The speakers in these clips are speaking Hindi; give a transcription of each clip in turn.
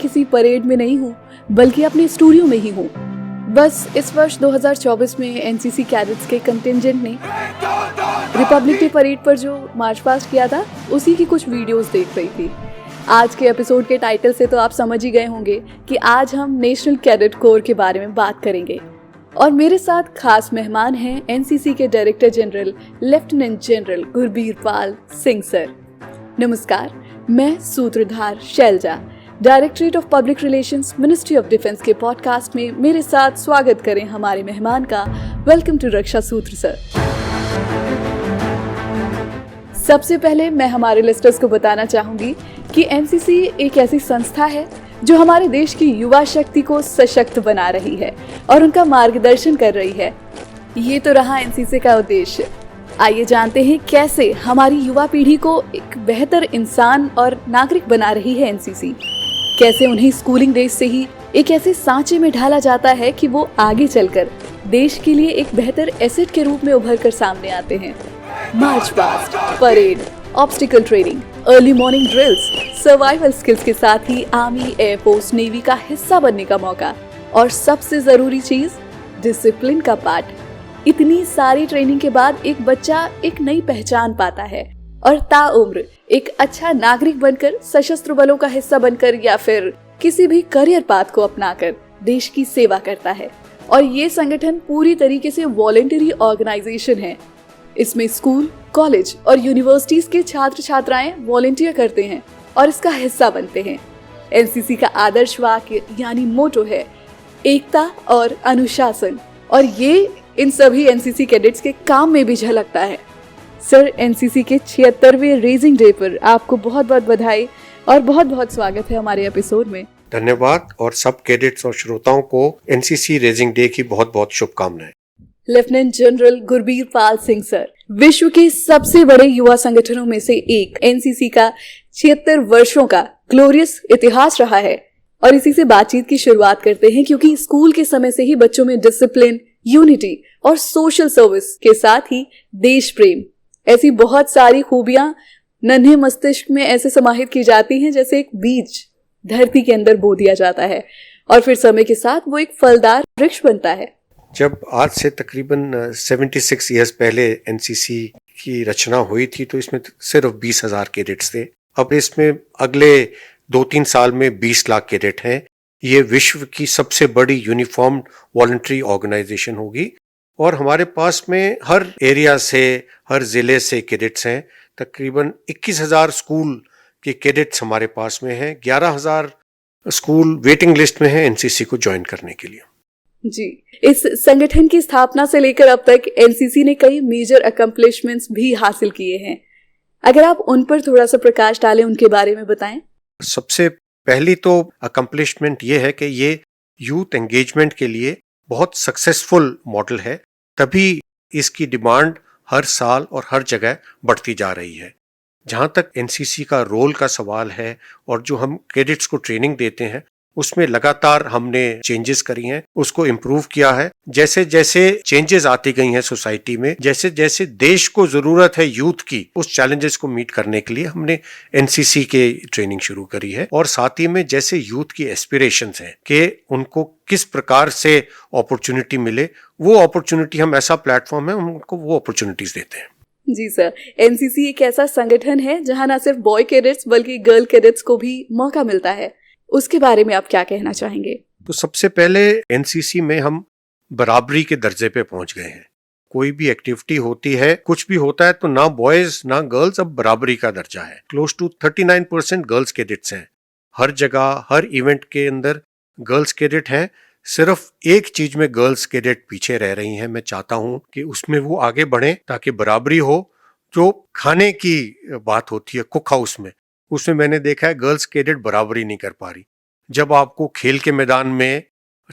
किसी परेड में नहीं हूँ, बल्कि अपने स्टूडियो में ही हूँ। बस इस वर्ष 2024 में एनसीसी कैडेट्स के कंटिंजेंट ने रिपब्लिक डे परेड पर जो मार्च पास्ट किया था, उसी की कुछ वीडियोस देख रही थी। आज के एपिसोड के टाइटल से तो आप समझ ही गए होंगे कि आज हम नेशनल कैडेट कोर के बारे में बात करेंगे। और मेरे साथ खास मेहमान हैं एनसीसी के director general lieutenant general Gurbirpal Singh sir. नमस्कार, मैं सूत्रधार Shailaja, directorate of public relations, ministry of defence के पॉडकास्ट में मेरे साथ स्वागत करें हमारे मेहमान का। वेलकम टू रक्षा सूत्र सर। सबसे पहले मैं हमारे लिस्टर्स को बताना चाहूंगी कि एनसीसी एक ऐसी संस्था है जो हमारे देश की युवा शक्ति को सशक्त बना रही है और उनका मार्गदर्शन कर रही है। ये तो रहा एनसीसी का उद्देश्य। आइए जानते हैं कैसे हमारी युवा पीढ़ी को एक बेहतर इंसान और नागरिक बना रही है एनसीसी। कैसे उन्हें स्कूलिंग डेज से ही एक ऐसे सांचे में ढाला जाता है कि वो आगे चलकर देश के लिए एक बेहतर एसेट के रूप में उभर कर सामने आते हैं। March past, parade, obstacle training, early morning drills, survival skills के साथ ही आर्मी, एयरफोर्स, नेवी का हिस्सा बनने का मौका और सबसे जरूरी चीज डिसिप्लिन का पार्ट। इतनी सारी ट्रेनिंग के बाद एक बच्चा एक नई पहचान पाता है और ताउम्र एक अच्छा नागरिक बनकर, सशस्त्र बलों का हिस्सा बनकर या फिर किसी भी करियर पाथ को अपनाकर देश की सेवा करता है। और ये संगठन पूरी तरीके से वॉलंटरी ऑर्गेनाइजेशन है। इसमें स्कूल, कॉलेज और यूनिवर्सिटीज के छात्र छात्राएं वॉलंटियर करते हैं और इसका हिस्सा बनते हैं। एनसीसी का आदर्श वाक्य यानी मोटो है एकता और अनुशासन, और ये इन सभी एनसीसी कैडेट्स के काम में भी झलकता है। सर, एनसीसी के 76वें रेजिंग डे पर आपको बहुत बहुत बधाई और बहुत बहुत स्वागत है हमारे एपिसोड में। धन्यवाद, और सब कैडेट्स और श्रोताओं को एनसीसी रेजिंग डे की बहुत बहुत शुभकामनाएं। Lieutenant general Gurbirpal Singh sir, विश्व के सबसे बड़े युवा संगठनों में से एक एनसीसी का 76 वर्षों का ग्लोरियस इतिहास रहा है। और इसी से बातचीत की शुरुआत करते हैं, क्योंकि स्कूल के समय से ही बच्चों में डिसिप्लिन, यूनिटी और सोशल सर्विस के साथ ही देश प्रेम, ऐसी बहुत सारी खूबियां नन्हे मस्तिष्क में ऐसे समाहित की जाती हैं जैसे एक बीज धरती के अंदर बो दिया जाता है और फिर समय के साथ वो एक फलदार वृक्ष बनता है। जब आज से तकरीबन 76 इयर्स पहले एनसीसी की रचना हुई थी तो इसमें सिर्फ 20,000 कैडेट्स थे। अब इसमें अगले 2-3 साल में 20 लाख कैडेट हैं। ये विश्व की सबसे बड़ी यूनिफॉर्म वॉलंटरी ऑर्गेनाइजेशन होगी और हमारे पास में हर एरिया से, हर जिले से कैडेट्स हैं। तकरीबन 21,000 स्कूल के कैडेट्स हमारे पास में हैं। 11,000 स्कूल वेटिंग लिस्ट में हैं एनसीसी को ज्वाइन करने के लिए। जी, इस संगठन की स्थापना से लेकर अब तक एनसीसी ने कई मेजर अकम्पलिशमेंट्स भी हासिल किए हैं। अगर आप उन पर थोड़ा सा प्रकाश डालें, उनके बारे में बताएं। सबसे पहली तो अकम्पलिशमेंट ये है कि ये यूथ एंगेजमेंट के लिए बहुत सक्सेसफुल मॉडल है, तभी इसकी डिमांड हर साल और हर जगह बढ़ती जा रही है। जहाँ तक एनसीसी का रोल का सवाल है और जो हम कैडेट्स को ट्रेनिंग देते हैं, उसमें लगातार हमने चेंजेस करी हैं, उसको इम्प्रूव किया है। जैसे जैसे चेंजेस आती गई हैं सोसाइटी में, जैसे जैसे देश को जरूरत है यूथ की, उस चैलेंजेस को मीट करने के लिए हमने एनसीसी के ट्रेनिंग शुरू करी है। और साथ ही में जैसे यूथ की एस्पिरेशंस हैं कि उनको किस प्रकार से अपॉर्चुनिटी मिले, वो अपॉर्चुनिटी हम, ऐसा प्लेटफॉर्म है, उनको वो अपॉर्चुनिटीज देते हैं। जी सर, एनसीसी एक ऐसा संगठन है जहां न सिर्फ बॉय कैडेट्स बल्कि गर्ल कैडेट्स को भी मौका मिलता है। उसके बारे में आप क्या कहना चाहेंगे? तो सबसे पहले एनसीसी में हम बराबरी के दर्जे पे पहुंच गए हैं। कोई भी एक्टिविटी होती है, कुछ भी होता है, तो ना बॉयज ना गर्ल्स, अब बराबरी का दर्जा है। क्लोज टू 39% गर्ल्स कैडेट्स हैं। हर जगह, हर इवेंट के अंदर गर्ल्स कैडेट हैं। सिर्फ एक चीज में गर्ल्स कैडेट पीछे रह रही हैं। मैं चाहता हूं कि उसमें वो आगे बढ़े ताकि बराबरी हो। जो खाने की बात होती है कुक हाउस में, उसमें मैंने देखा है गर्ल्स कैडेट बराबरी नहीं कर पा रही। जब आपको खेल के मैदान में,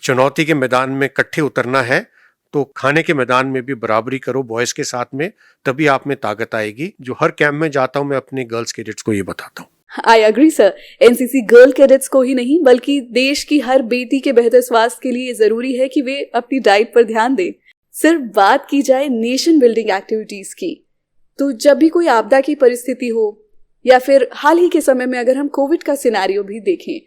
चुनौती के मैदान में इकट्ठे उतरना है, तो खाने के मैदान में भी बराबरी करो बॉयज के साथ में, तभी आप में ताकत आएगी। जो हर कैंप में जाता हूं, मैं अपने गर्ल्स कैडेट्स को ये बताता हूँ। I agree sir, NCC girl cadets को ही नहीं बल्कि देश की हर बेटी के बेहतर स्वास्थ्य के लिए जरूरी है कि वे अपनी डाइट पर ध्यान दें। सिर्फ बात की जाए नेशन बिल्डिंग एक्टिविटीज की, तो जब भी कोई आपदा की परिस्थिति हो या फिर हाल ही के समय में अगर हम कोविड का सिनेरियो भी देखें,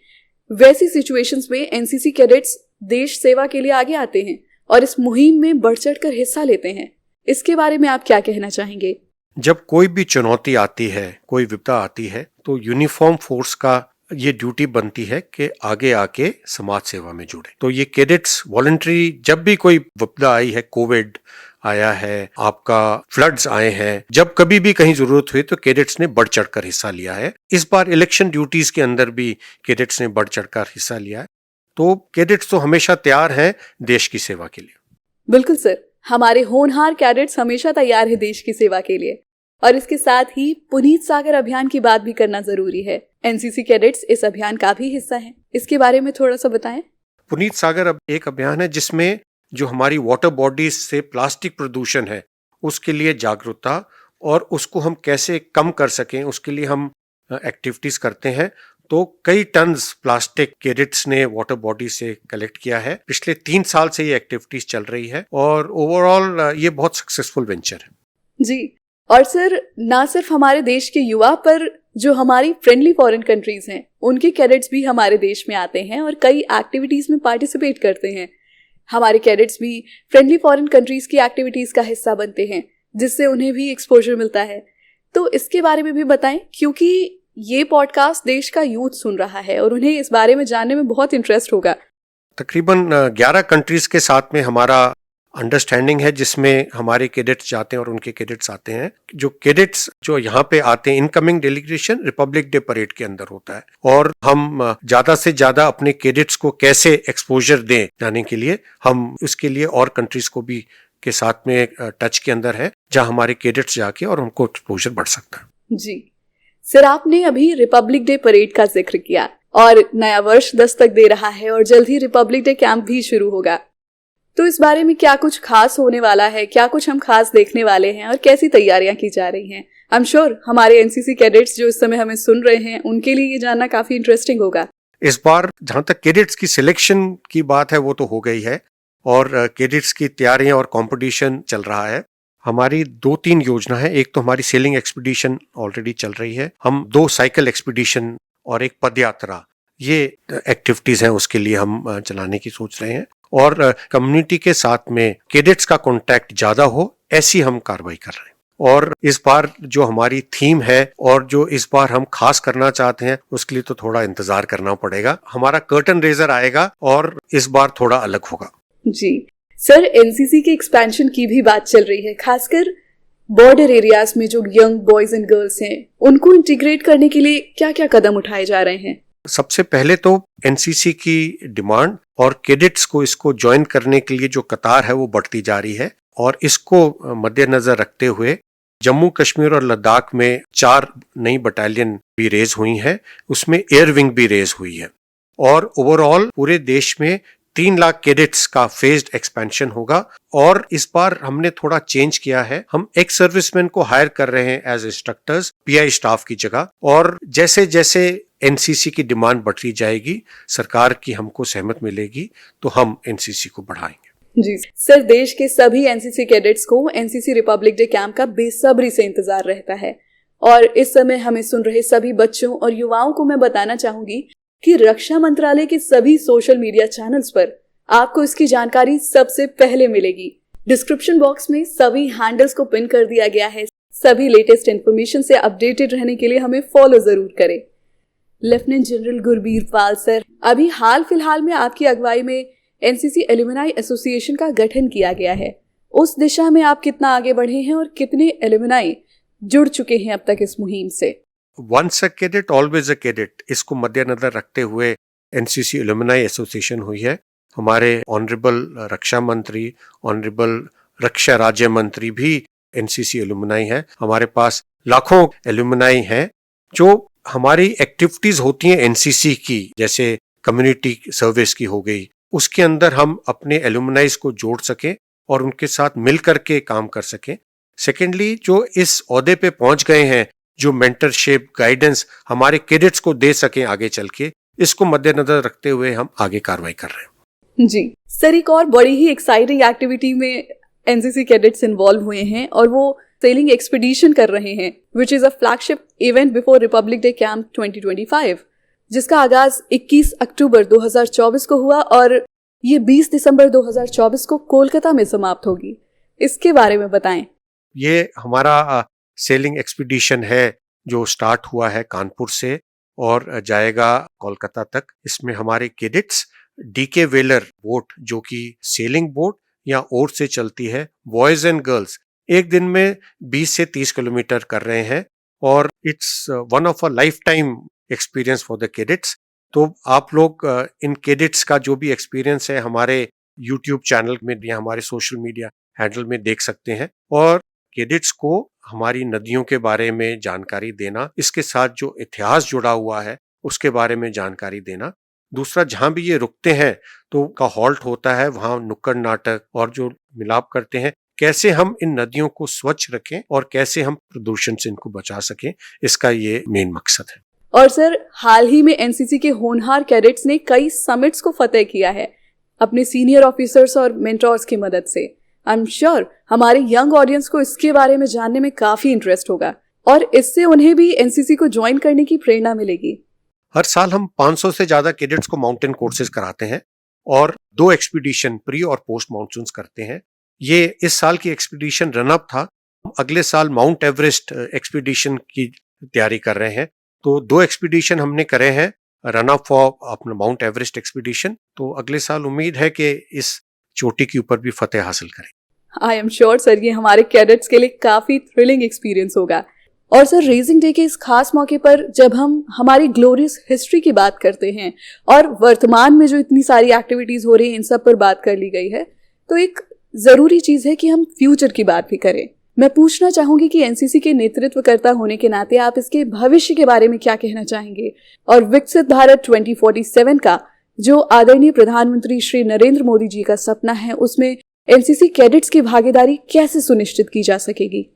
वैसी सिचुएशंस में एनसीसी कैडेट्स देश सेवा के लिए आगे आते हैं और इस मुहिम में बढ़ चढ़कर हिस्सा लेते हैं। इसके बारे में आप क्या कहना चाहेंगे? जब कोई भी चुनौती आती है, कोई विपदा आती है, तो यूनिफॉर्म फोर्स का ये ड्यूटी बनती है कि आगे आके समाज सेवा में जुड़े। तो ये कैडेट्स वॉलंटरी, जब भी कोई विपदा आई है, कोविड आया है, आपका फ्लड्स आए हैं, जब कभी भी कहीं जरूरत हुई तो कैडेट्स ने बढ़ चढ़कर हिस्सा लिया है। इस बार इलेक्शन ड्यूटीज के अंदर भी कैडेट्स ने बढ़ चढ़कर हिस्सा लिया है। तो कैडेट्स तो हमेशा तैयार हैं देश की सेवा के लिए। बिल्कुल सर, हमारे होनहार कैडेट्स हमेशा तैयार है देश की सेवा के लिए। और इसके साथ ही पुनीत सागर अभियान की बात भी करना जरूरी है। एनसीसी कैडेट्स इस अभियान का भी हिस्सा हैं। इसके बारे में थोड़ा सा बताएं। पुनीत सागर अब एक अभियान है जिसमें जो हमारी वाटर बॉडीज से प्लास्टिक प्रदूषण है उसके लिए जागरूकता और उसको हम कैसे कम कर सकें उसके लिए हम एक्टिविटीज करते हैं। तो कई टन्स प्लास्टिक कैडेट्स ने वाटर बॉडी से कलेक्ट किया है। पिछले 3 साल से ये एक्टिविटीज चल रही है और ओवरऑल ये बहुत सक्सेसफुल वेंचर है। जी, और सर ना सिर्फ हमारे देश के युवा पर जो हमारी फ्रेंडली फॉरेन कंट्रीज हैं उनके कैडेट्स भी हमारे देश में आते हैं और कई एक्टिविटीज में पार्टिसिपेट करते हैं। हमारे कैडेट्स भी फ्रेंडली फॉरेन कंट्रीज की एक्टिविटीज का हिस्सा बनते हैं जिससे उन्हें भी एक्सपोजर मिलता है। तो इसके बारे में भी बताएं, क्योंकि ये पॉडकास्ट देश का यूथ सुन रहा है और उन्हें इस बारे में जानने में बहुत इंटरेस्ट होगा। तकरीबन 11 कंट्रीज के साथ में हमारा अंडरस्टैंडिंग है जिसमें हमारे कैडेट्स जाते हैं और उनके कैडेट्स आते हैं। जो कैडेट्स जो यहाँ पे आते हैं, incoming delegation Republic day parade के अंदर होता है और हम ज्यादा से ज्यादा अपने कैडेट्स को कैसे एक्सपोजर दें जाने के लिए हम उसके लिए और कंट्रीज को भी के साथ में टच के अंदर है जहाँ हमारे कैडेट्स जाके और उनको एक्सपोजर बढ़ सकता है। जी सर, आपने अभी रिपब्लिक डे परेड का जिक्र किया और नया वर्ष दस्तक दे रहा है और जल्द ही रिपब्लिक डे कैंप भी शुरू होगा। तो इस बारे में क्या कुछ खास होने वाला है, क्या कुछ हम खास देखने वाले हैं और कैसी तैयारियां की जा रही हैं? आई एम श्योर हमारे एनसीसी कैडेट्स जो इस समय हमें सुन रहे हैं उनके लिए ये जानना काफी इंटरेस्टिंग होगा। इस बार जहां तक कैडेट्स की सिलेक्शन की बात है वो तो हो गई है और कैडेट्स की तैयारियां और कंपटीशन चल रहा है। हमारी 2-3 योजना है। एक तो हमारी सेलिंग एक्सपीडिशन ऑलरेडी चल रही है। हम 2 साइकिल एक्सपीडिशन और एक पद यात्रा, ये एक्टिविटीज हैं उसके लिए हम चलाने की सोच रहे हैं और कम्युनिटी के साथ में कैडेट्स का कांटेक्ट ज्यादा हो ऐसी हम कार्रवाई कर रहे हैं। और इस बार जो हमारी थीम है और जो इस बार हम खास करना चाहते हैं उसके लिए तो थोड़ा इंतजार करना पड़ेगा। हमारा कर्टन रेजर आएगा और इस बार थोड़ा अलग होगा। जी सर, एनसीसी के एक्सपेंशन की भी बात चल रही है, खासकर बॉर्डर एरियाज में जो यंग बॉयज एंड गर्ल्स हैं उनको इंटीग्रेट करने के लिए क्या क्या कदम उठाए जा रहे हैं? सबसे पहले तो एनसीसी की डिमांड और कैडेट्स को इसको ज्वाइन करने के लिए जो कतार है वो बढ़ती जा रही है और इसको मद्देनजर रखते हुए जम्मू कश्मीर और लद्दाख में 4 नई बटालियन भी रेज हुई हैं, उसमें एयर विंग भी रेज हुई है और ओवरऑल पूरे देश में 3 लाख कैडेट्स का फेज्ड एक्सपेंशन होगा। और इस बार हमने थोड़ा चेंज किया है, हम एक्स सर्विसमैन को हायर कर रहे हैं एज इंस्ट्रक्टर्स पीआई स्टाफ की जगह। और जैसे जैसे एनसीसी की डिमांड बढ़ती जाएगी, सरकार की हमको सहमत मिलेगी तो हम एनसीसी को बढ़ाएंगे। जी सर, देश के सभी एनसीसी कैडेट्स को एनसीसी रिपब्लिक डे कैंप का बेसब्री से इंतजार रहता है और इस समय हमें सुन रहे सभी बच्चों और युवाओं को मैं बताना चाहूंगी कि रक्षा मंत्रालय के सभी सोशल मीडिया चैनल्स पर आपको इसकी जानकारी सबसे पहले मिलेगी। डिस्क्रिप्शन बॉक्स में सभी हैंडल्स को पिन कर दिया गया है। सभी लेटेस्ट इन्फॉर्मेशन से अपडेटेड रहने के लिए हमें फॉलो जरूर करें। लेफ्टिनेंट जनरल गुरबीरपाल सर, अभी हाल फिलहाल में आपकी अगुवाई में एनसीसी एलुमनाई एसोसिएशन का गठन किया गया है। उस दिशा में आप कितना आगे बढ़े हैं और कितने एलुमनाई जुड़ चुके हैं अब तक इस मुहिम से? Once a cadet always a cadet, इसको मद्देनजर रखते हुए एनसीसी एलुमनाई एसोसिएशन हुई है। हमारे ऑनरेबल रक्षा मंत्री, ऑनरेबल रक्षा राज्य मंत्री भी एनसीसी एलुमनाई है। हमारे पास लाखों एलुमनाई हैं जो हमारी एक्टिविटीज होती हैं एनसीसी की, जैसे कम्युनिटी सर्विस की हो गई, उसके अंदर हम अपने एलुमनाइज को जोड़ सकें और उनके साथ मिल करके काम कर सकें। सेकेंडली, जो इस ओहदे पे पहुंच गए हैं, जो मेंटरशिप गाइडेंस हमारे कैडेट्स को दे सकें आगे चल के, इसको मद्देनजर रखते हुए हम आगे कार्रवाई कर रहे हैं। जी सर, एक और बड़ी ही एक्साइटिंग एक्टिविटी में एनसीसी कैडेट्स इन्वॉल्व हुए हैं और वो सेलिंग एक्सपीडिशन कर रहे हैं, which is a flagship event before Republic day camp 2025, जिसका आगाज 21 अक्टूबर 2024 को हुआ और ये 20 दिसंबर 2024 को कोलकाता में समाप्त होगी। इसके बारे में बताएं। ये हमारा सेलिंग एक्सपीडिशन है जो स्टार्ट हुआ है कानपुर से और जाएगा कोलकाता तक। इसमें हमारे कैडेट्स डीके वेलर बोट जो कि सेलिंग बोट या ओर से चलती है, बॉयज एंड गर्ल्स एक दिन में 20 से 30 किलोमीटर कर रहे हैं और it's one of a life time experience for the cadets. तो आप लोग इन कैडेट्स का जो भी एक्सपीरियंस है हमारे यूट्यूब चैनल में या हमारे सोशल मीडिया हैंडल में देख सकते हैं। और कैडेट्स को हमारी नदियों के बारे में जानकारी देना, इसके साथ जो इतिहास जुड़ा हुआ है उसके बारे में जानकारी देना। दूसरा, जहां भी ये रुकते हैं तो का हॉल्ट होता है, वहां नुक्कड़ नाटक और जो मिलाप करते हैं, कैसे हम इन नदियों को स्वच्छ रखें और कैसे हम प्रदूषण से इनको बचा सकें, इसका ये मेन मकसद है। और सर, हाल ही में एनसीसी के होनहार कैडेट्स ने कई समिट्स को फतेह किया है अपने सीनियर ऑफिसर्स और मेंटोर्स की मदद से। आई एम श्योर हमारे यंग ऑडियंस को इसके बारे में जानने में काफी इंटरेस्ट होगा और इससे उन्हें भी एनसीसी को ज्वाइन करने की प्रेरणा मिलेगी। हर साल हम 500 से ज्यादा कैडेट्स को माउंटेन कोर्सेज कराते हैं और 2 एक्सपीडिशन प्री और पोस्ट मानसून करते हैं। ये इस साल की एक्सपीडिशन रनअप था। अगले साल माउंट एवरेस्ट एक्सपीडिशन की तैयारी कर रहे हैं। तो 2 एक्सपीडिशन हमने करे हैं रनअप फॉर अपना माउंट एवरेस्ट एक्सपीडिशन। तो अगले साल उम्मीद है कि इस चोटी के ऊपर भी फतेह हासिल करें। आई एम श्योर सर, ये हमारे कैडेट्स के लिए काफी थ्रिलिंग एक्सपीरियंस होगा। और सर, रेजिंग डे के इस खास मौके पर जब हम हमारी ग्लोरियस हिस्ट्री की बात करते हैं और वर्तमान में जो इतनी सारी एक्टिविटीज हो रही हैं इन सब पर बात कर ली गई है, तो एक जरूरी चीज है कि हम फ्यूचर की बात भी करें। मैं पूछना चाहूंगी कि एनसीसी के नेतृत्वकर्ता होने के नाते आप इसके भविष्य के बारे में क्या कहना चाहेंगे और विकसित भारत 2047 का जो आदरणीय प्रधानमंत्री श्री नरेंद्र मोदी जी का सपना है, उसमें एनसीसी कैडेट्स की भागीदारी कैसे सुनिश्चित की जा सकेगी?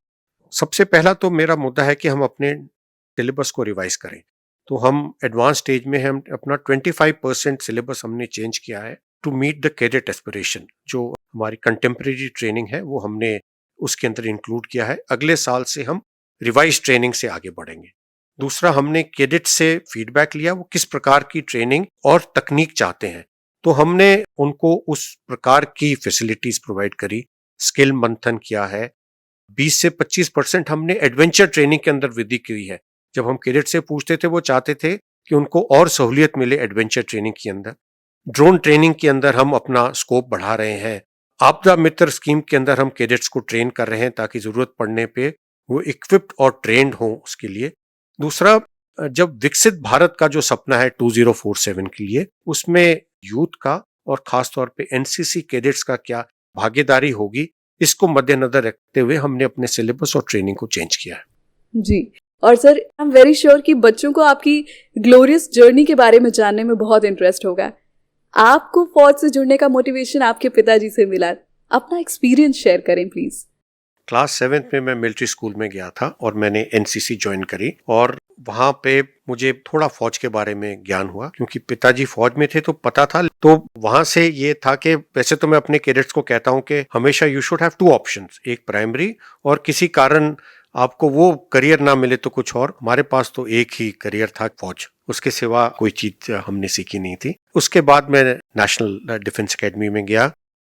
सबसे पहला तो मेरा मुद्दा है कि हम अपने सिलेबस को रिवाइज करें। तो हम एडवांस स्टेज में हम अपना 25% सिलेबस हमने चेंज किया है to meet the cadet aspiration. जो हमारी कंटेम्प्रेरी ट्रेनिंग है वो हमने उसके अंदर इंक्लूड किया है। अगले साल से हम रिवाइज ट्रेनिंग से आगे बढ़ेंगे। दूसरा, हमने कैडेट से फीडबैक लिया वो किस प्रकार की ट्रेनिंग और तकनीक चाहते हैं, तो हमने उनको उस प्रकार की फैसिलिटीज प्रोवाइड करी। स्किल मंथन किया है। 20 से 25% हमने एडवेंचर ट्रेनिंग के अंदर वृद्धि की है। जब हम कैडेट से पूछते थे वो चाहते थे कि उनको और सहूलियत मिले एडवेंचर ट्रेनिंग के अंदर। ड्रोन ट्रेनिंग के अंदर हम अपना स्कोप बढ़ा रहे हैं। आपदा मित्र स्कीम के अंदर हम कैडेट्स को ट्रेन कर रहे हैं ताकि जरूरत पड़ने पे वो इक्विप्ड और ट्रेंड हो उसके लिए। दूसरा, जब विकसित भारत का जो सपना है 2047 के लिए, उसमें यूथ का और खासतौर पे एनसीसी कैडेट्स का क्या भागीदारी होगी, इसको मद्देनजर रखते हुए हमने अपने सिलेबस और ट्रेनिंग को चेंज किया है। जी, और sir, I am very sure कि बच्चों को आपकी ग्लोरियस जर्नी के बारे में जानने में बहुत इंटरेस्ट होगा। आपको फौज से जुड़ने का मोटिवेशन आपके पिताजी से मिला, अपना एक्सपीरियंस शेयर करें प्लीज। क्लास 7 में मैं मिलिट्री स्कूल में गया था और मैंने एनसीसी ज्वाइन करी और वहां पे मुझे थोड़ा फौज के बारे में ज्ञान हुआ क्योंकि पिताजी फौज में थे तो पता था। तो वहां से ये था कि वैसे तो मैं अपने कैडेट्स को कहता हूं कि हमेशा यू शुड हैव 2 ऑप्शंस, एक प्राइमरी और किसी कारण आपको वो करियर ना मिले तो कुछ और। हमारे पास तो एक ही करियर था, फौज, उसके सिवा कोई चीज हमने सीखी नहीं थी। उसके बाद मैं नेशनल डिफेंस एकेडमी में गया।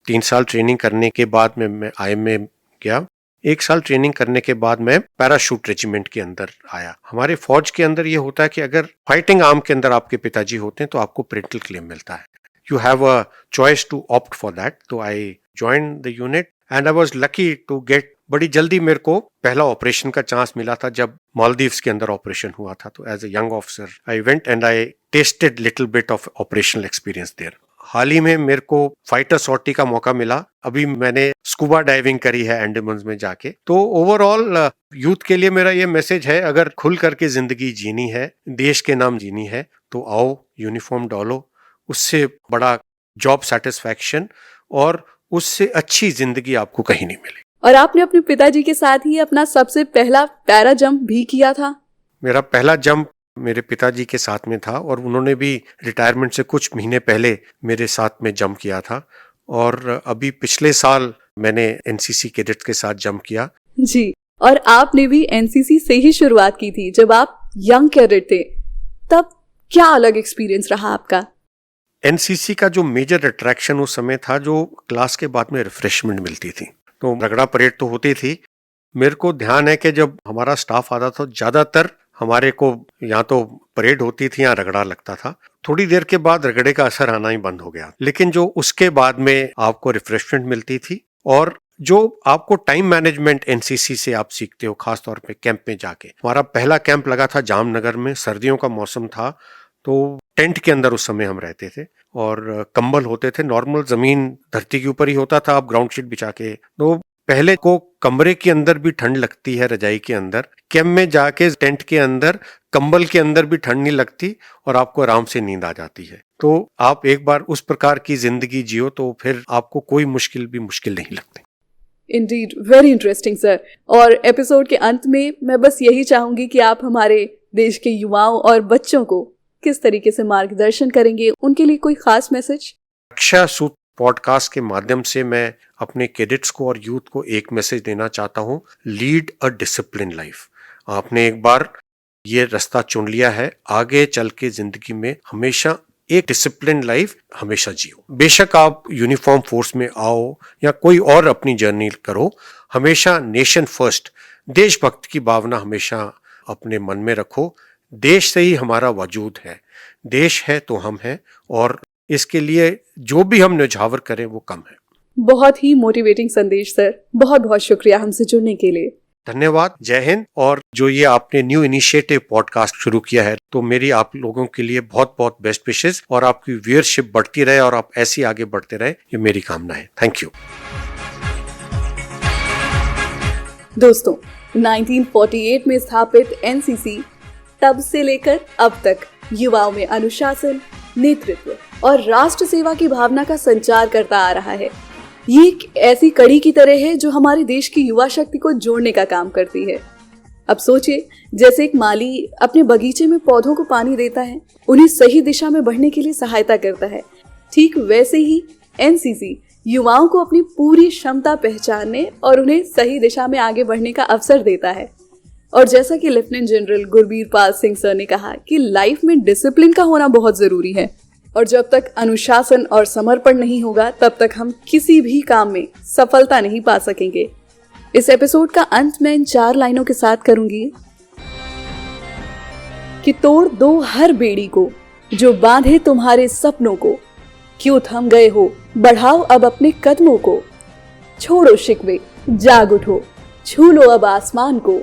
3 साल ट्रेनिंग करने के बाद मैं IM में गया। 1 साल ट्रेनिंग करने के बाद मैं पैराशूट रेजिमेंट के अंदर आया। हमारे फौज के अंदर ये होता है कि अगर फाइटिंग आर्म के अंदर आपके पिताजी होते हैं तो आपको पेरेंटल क्लेम मिलता है। You have a choice to opt for that. तो I join the unit and I was lucky to get, बड़ी जल्दी मेरे को पहला ऑपरेशन का चांस मिला था जब मालदीव्स के अंदर ऑपरेशन हुआ था। तो as a young officer I went and I tested little bit of operational experience there. हाल ही में मेरे को फाइटर सॉर्टी का मौका मिला। अभी मैंने स्कूबा डाइविंग करी है अंडमान में जाके। तो ओवरऑल यूथ के लिए मेरा ये मैसेज है, अगर खुल करके जिंदगी जीनी है, देश के नाम जीनी है, तो आओ यूनिफॉर्म डालो। उससे बड़ा जॉब सेटिस्फैक्शन और उससे अच्छी जिंदगी आपको कहीं नहीं मिलेगी। और आपने अपने पिताजी के साथ ही अपना सबसे पहला पैरा जंप भी किया था? मेरा पहला जंप मेरे पिताजी के साथ में था और उन्होंने भी रिटायरमेंट से कुछ महीने पहले मेरे साथ में जंप किया था। और अभी पिछले साल मैंने एनसीसी कैडेट्स के साथ जंप किया। जी, और आपने भी एनसीसी से ही शुरुआत की थी जब आप यंग कैडेट थे। तब क्या अलग एक्सपीरियंस रहा आपका? एनसीसी का जो मेजर अट्रैक्शन उस समय था, जो क्लास के बाद में रिफ्रेशमेंट मिलती थी, तो रगड़ा परेड तो होती थी। मेरे को ध्यान है कि जब हमारा स्टाफ आता था, ज्यादातर हमारे को यहाँ तो परेड होती थी, यहाँ रगड़ा लगता था। थोड़ी देर के बाद रगड़े का असर आना ही बंद हो गया, लेकिन जो उसके बाद में आपको रिफ्रेशमेंट मिलती थी और जो आपको टाइम मैनेजमेंट एनसीसी से आप सीखते हो, खास तौर पे कैंप में जाके। हमारा पहला कैंप लगा था जामनगर में, सर्दियों का मौसम था, तो टेंट के अंदर उस समय हम रहते थे और कंबल होते थे। नॉर्मल जमीन धरती के ऊपर ही होता था, आप ग्राउंड शीट बिछा के। तो पहले को कमरे के अंदर भी ठंड लगती है, रजाई के अंदर। कैंप में जाके टेंट के अंदर कंबल के अंदर भी ठंड नहीं लगती और आपको आराम से नींद आ जाती है। तो आप एक बार उस प्रकार की जिंदगी जियो तो फिर आपको कोई मुश्किल नहीं लगती। Indeed, very interesting sir. और एपिसोड के अंत में मैं बस यही चाहूंगी कि आप हमारे देश के युवाओं और बच्चों को किस तरीके से मार्गदर्शन करेंगे, उनके लिए कोई खास मैसेज? रक्षा सूत्र पॉडकास्ट के माध्यम से मैं अपने कैडेट्स को और यूथ को एक मैसेज देना चाहता हूँ, लीड अ डिसिप्लिन लाइफ। आपने एक बार ये रास्ता चुन लिया है, आगे चल के जिंदगी में हमेशा एक डिसिप्लिन लाइफ हमेशा जियो। बेशक आप यूनिफॉर्म फोर्स में आओ या कोई और अपनी जर्नी करो, हमेशा नेशन फर्स्ट, देशभक्त की भावना हमेशा अपने मन में रखो। देश से ही हमारा वजूद है, देश है तो हम हैं, और इसके लिए जो भी हम न्यौछावर करें वो कम है। बहुत ही मोटिवेटिंग संदेश सर, बहुत बहुत शुक्रिया हमसे जुड़ने के लिए। धन्यवाद, जय हिंद। और जो ये आपने न्यू इनिशिएटिव पॉडकास्ट शुरू किया है, तो मेरी आप लोगों के लिए बहुत बहुत बेस्ट विशेस, और आपकी व्यूअरशिप बढ़ती रहे और आप ऐसी आगे बढ़ते रहे, ये मेरी कामना है। Thank you. दोस्तों, 1948 में स्थापित एनसीसी तब से लेकर अब तक युवाओं में अनुशासन, नेतृत्व और राष्ट्र सेवा की भावना का संचार करता आ रहा है। ये एक ऐसी कड़ी की तरह है जो हमारे देश की युवा शक्ति को जोड़ने का काम करती है। अब सोचिए, जैसे एक माली अपने बगीचे में पौधों को पानी देता है, उन्हें सही दिशा में बढ़ने के लिए सहायता करता है, ठीक वैसे ही एनसीसी युवाओं को अपनी पूरी क्षमता पहचानने और उन्हें सही दिशा में आगे बढ़ने का अवसर देता है। और जैसा कि lieutenant general Gurbirpal Singh sir ने कहा कि लाइफ में डिसिप्लिन का होना बहुत जरूरी है, और जब तक अनुशासन और समर्पण नहीं होगा तब तक हम किसी भी काम में सफलता नहीं पा सकेंगे। इस एपिसोड का अंत मैं इन 4 लाइनों के साथ करूंगी कि तोड़ दो हर बेड़ी को जो बांधे तुम्हारे सपनों को, क्यों थम गए हो बढ़ाओ अब अपने कदमों को, छोड़ो शिकवे जाग उठो छू लो अब आसमान को,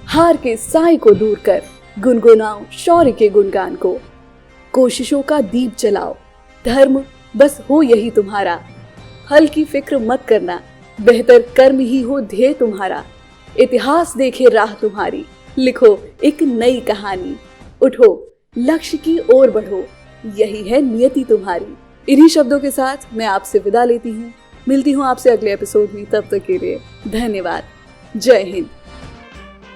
हार के साए को दूर कर गुनगुनाओ शौर्य के गुणगान को, कोशिशों का दीप जलाओ धर्म बस हो यही तुम्हारा, फल की फिक्र मत करना बेहतर कर्म ही हो ध्येय तुम्हारा, इतिहास देखे राह तुम्हारी लिखो एक नई कहानी, उठो लक्ष्य की ओर बढ़ो यही है नियति तुम्हारी। इन्हीं शब्दों के साथ मैं आपसे विदा लेती हूँ। मिलती हूँ आपसे अगले एपिसोड में, तब तक के लिए धन्यवाद। जय हिंद।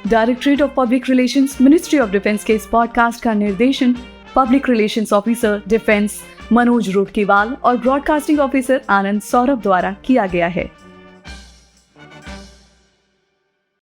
Directorate of public relations, ministry of defence के इस पॉडकास्ट का निर्देशन public relations officer defence Manoj Rotkiwal और ब्रॉडकास्टिंग ऑफिसर आनंद सौरभ द्वारा किया गया है।